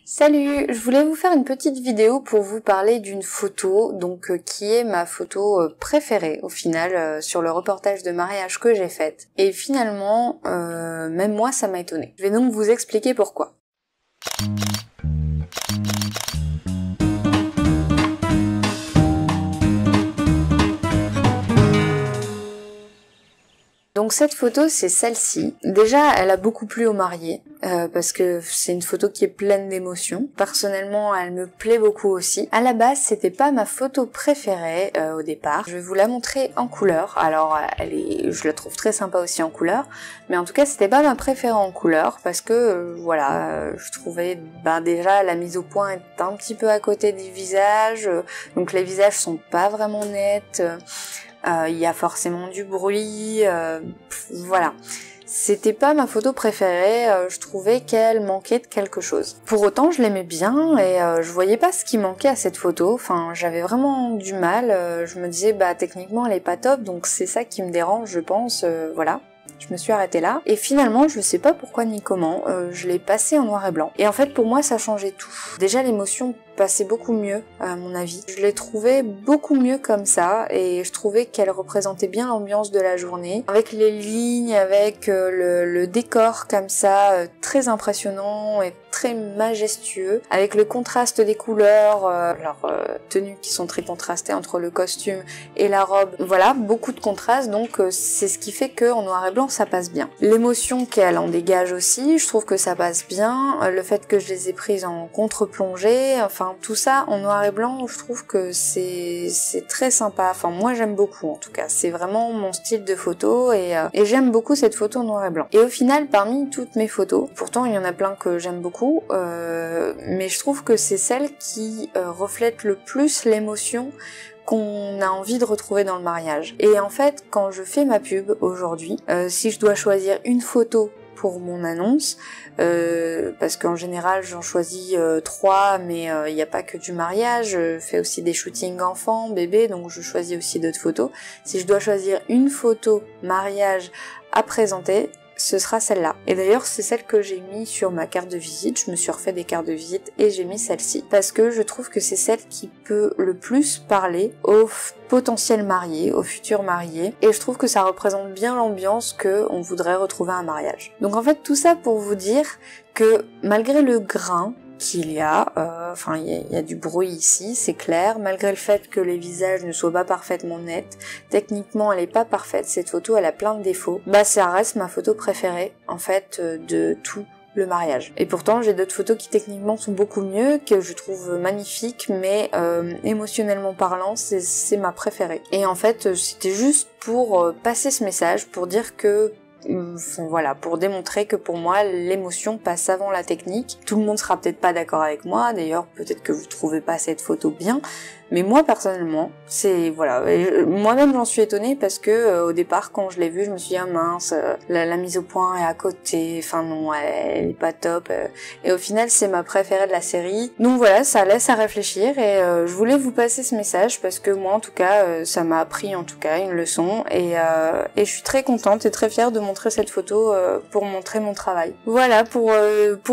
Salut, je voulais vous faire une petite vidéo pour vous parler d'une photo, qui est ma photo préférée au final sur le reportage de mariage que j'ai fait. Et finalement, même moi ça m'a étonnée. Je vais donc vous expliquer pourquoi. Donc cette photo, c'est celle-ci. Déjà, elle a beaucoup plu aux mariés, parce que c'est une photo qui est pleine d'émotions. Personnellement, elle me plaît beaucoup aussi. À la base, c'était pas ma photo préférée au départ. Je vais vous la montrer en couleur. Alors, je la trouve très sympa aussi en couleur, mais en tout cas, c'était pas ma préférée en couleur, parce que je trouvais déjà la mise au point est un petit peu à côté du visage, donc les visages sont pas vraiment nets. Il y a forcément du bruit, voilà. C'était pas ma photo préférée, je trouvais qu'elle manquait de quelque chose. Pour autant, je l'aimais bien et je voyais pas ce qui manquait à cette photo, enfin j'avais vraiment du mal, je me disais techniquement elle est pas top, donc c'est ça qui me dérange je pense, voilà. Je me suis arrêtée là, et finalement, je sais pas pourquoi ni comment, je l'ai passée en noir et blanc. Et en fait, pour moi, ça changeait tout. Déjà, l'émotion passait beaucoup mieux, à mon avis. Je l'ai trouvée beaucoup mieux comme ça, et je trouvais qu'elle représentait bien l'ambiance de la journée, avec les lignes, avec le décor comme ça, très impressionnant et très majestueux, avec le contraste des couleurs, leurs tenues qui sont très contrastées entre le costume et la robe. Voilà, beaucoup de contraste, donc c'est ce qui fait que en noir et blanc ça passe bien. L'émotion qu'elle en dégage aussi, je trouve que ça passe bien, le fait que je les ai prises en contre-plongée, enfin tout ça en noir et blanc, je trouve que c'est très sympa, enfin moi j'aime beaucoup en tout cas, c'est vraiment mon style de photo et j'aime beaucoup cette photo en noir et blanc. Et au final, parmi toutes mes photos, pourtant il y en a plein que j'aime beaucoup, mais je trouve que c'est celle qui reflète le plus l'émotion qu'on a envie de retrouver dans le mariage. Et en fait, quand je fais ma pub aujourd'hui, si je dois choisir une photo pour mon annonce, parce qu'en général j'en choisis 3, mais il n'y a pas que du mariage, je fais aussi des shootings enfants, bébés, donc je choisis aussi d'autres photos. Si je dois choisir une photo mariage à présenter, ce sera celle-là. Et d'ailleurs, c'est celle que j'ai mis sur ma carte de visite. Je me suis refait des cartes de visite et j'ai mis celle-ci. Parce que je trouve que c'est celle qui peut le plus parler aux potentiels mariés, aux futurs mariés. Et je trouve que ça représente bien l'ambiance qu'on voudrait retrouver à un mariage. Donc en fait, tout ça pour vous dire que malgré le grain qu'il y a, il y a du bruit ici, c'est clair, malgré le fait que les visages ne soient pas parfaitement nets, techniquement elle est pas parfaite, cette photo elle a plein de défauts, ça reste ma photo préférée, en fait, de tout le mariage. Et pourtant j'ai d'autres photos qui techniquement sont beaucoup mieux, que je trouve magnifiques, mais émotionnellement parlant, c'est ma préférée. Et en fait, c'était juste pour passer ce message, pour dire que voilà, pour démontrer que pour moi l'émotion passe avant la technique. Tout le monde sera peut-être pas d'accord avec moi, d'ailleurs peut-être que vous trouvez pas cette photo bien, mais moi personnellement, c'est voilà, moi-même j'en suis étonnée parce que au départ quand je l'ai vue, je me suis dit ah mince, la mise au point est à côté, enfin non, elle est pas top, et au final c'est ma préférée de la série. Donc voilà, ça laisse à réfléchir et je voulais vous passer ce message parce que moi en tout cas ça m'a appris en tout cas une leçon et je suis très contente et très fière de montrer cette photo pour montrer mon travail. Voilà pour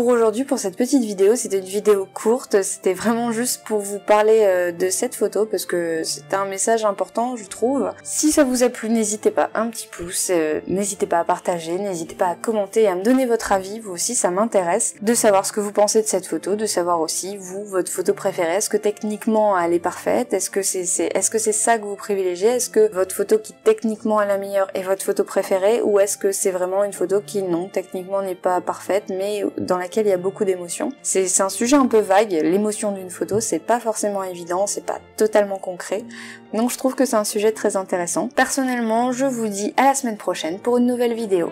aujourd'hui, pour cette petite vidéo. C'était une vidéo courte, c'était vraiment juste pour vous parler de cette photo parce que c'était un message important je trouve. Si ça vous a plu, n'hésitez pas, un petit pouce, n'hésitez pas à partager, n'hésitez pas à commenter et à me donner votre avis, vous aussi ça m'intéresse de savoir ce que vous pensez de cette photo, de savoir aussi vous, votre photo préférée, est-ce que techniquement elle est parfaite, est-ce que c'est ça que vous privilégiez, est-ce que votre photo qui techniquement est la meilleure est votre photo préférée, ou est-ce que c'est vraiment une photo qui non, techniquement n'est pas parfaite mais dans laquelle il y a beaucoup d'émotions. C'est un sujet un peu vague, l'émotion d'une photo c'est pas forcément évident, c'est pas totalement concret, donc je trouve que c'est un sujet très intéressant. Personnellement, je vous dis à la semaine prochaine pour une nouvelle vidéo.